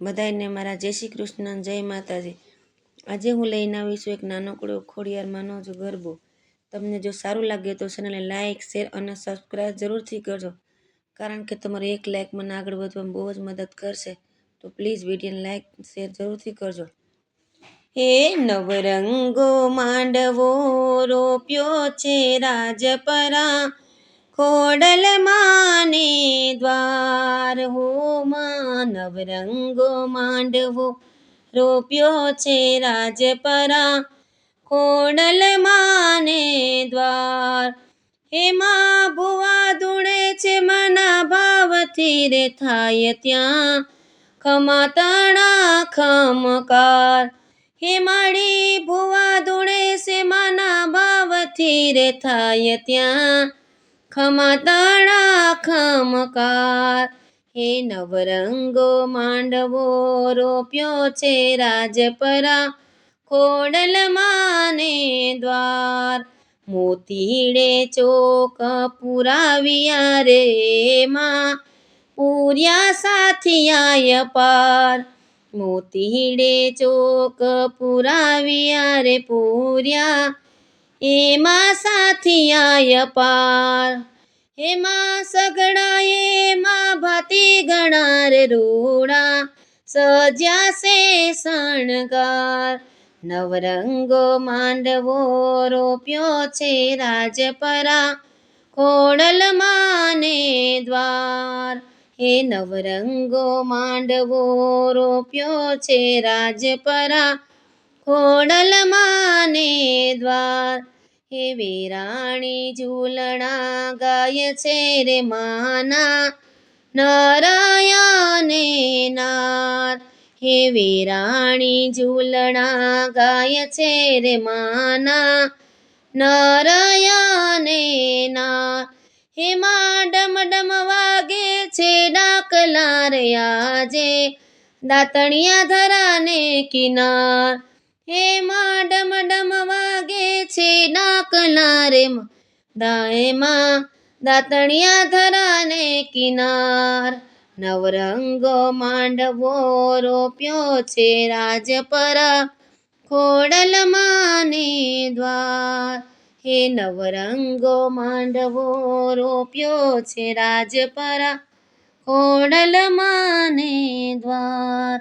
બધાયને મારા જય શ્રી કૃષ્ણ, જય માતાજી। આજે હું લઈને આવી છું એક નાનકડો ખોડિયારમાંનો જો ગરબો। તમને જો સારું લાગે તો ચેનલને લાઇક, શેર અને સબસ્ક્રાઈબ જરૂરથી કરજો, કારણ કે તમારો એક લાઇક મને આગળ વધવામાં બહુ જ મદદ કરશે। તો પ્લીઝ વિડીયોને લાઇક, શેર જરૂરથી કરજો। હે નવરંગો માંડવો રોપ્યો છે રાજપરા, ખોડલ માને દ્વાર હો માં। નવરંગો માંડવો રોપ્યો છે રાજપરા, ખોડલ માને દ્વાર। હે માં ભુવા ધૂણે છે મના ભાવથી રે થાય ત્યાં, ખમા તણા ખમકાર। હે માડી ભુવા ધૂણે છે મના ભાવથી રે થાય ત્યાં, ખમા તણા ખમકાર। હે નવરંગો માંડવો રોપ્યો છે રાજપરા, ખોડલ માને દ્વાર। મોતીડે ચોક પુરાવ્યા રે માં, પૂર્યા સાથિયા પાર। મોતીડે ચોક પુરાવ્યા રે પૂર્યા, એમાં સાથિયા પાર। હે માં સગડા એમાં ભાતી ગણા રે રૂડા, સજ્યા સે શણગાર। નવરંગો માંડવો રોપ્યો છે રાજપરા, ખોડલ માને દ્વાર। હે નવરંગો માંડવો રોપ્યો છે રાજપરા, ખોડલ માને દ્વાર। હે વેરાણી ઝૂલણા ગાય છે રે માના, નરયને નાર। હે વેરાણી ઝૂલણા ગાય છે રે માના, નરયને નાર। હે માં ડમ ડમ વાગે છે ડાકલા રે આજે, દાતણિયા ધરાને કિનાર। હે માં ડમ ડમ વાગે છે ડાકલા રે માં, દાતણિયા ધરાને કિનાર। નવરંગો માંડવો રોપ્યો છે રાજપરા, ખોડલ માને દ્વાર। હે નવરંગો માંડવો રોપ્યો છે રાજપરા, ખોડલ માને દ્વાર।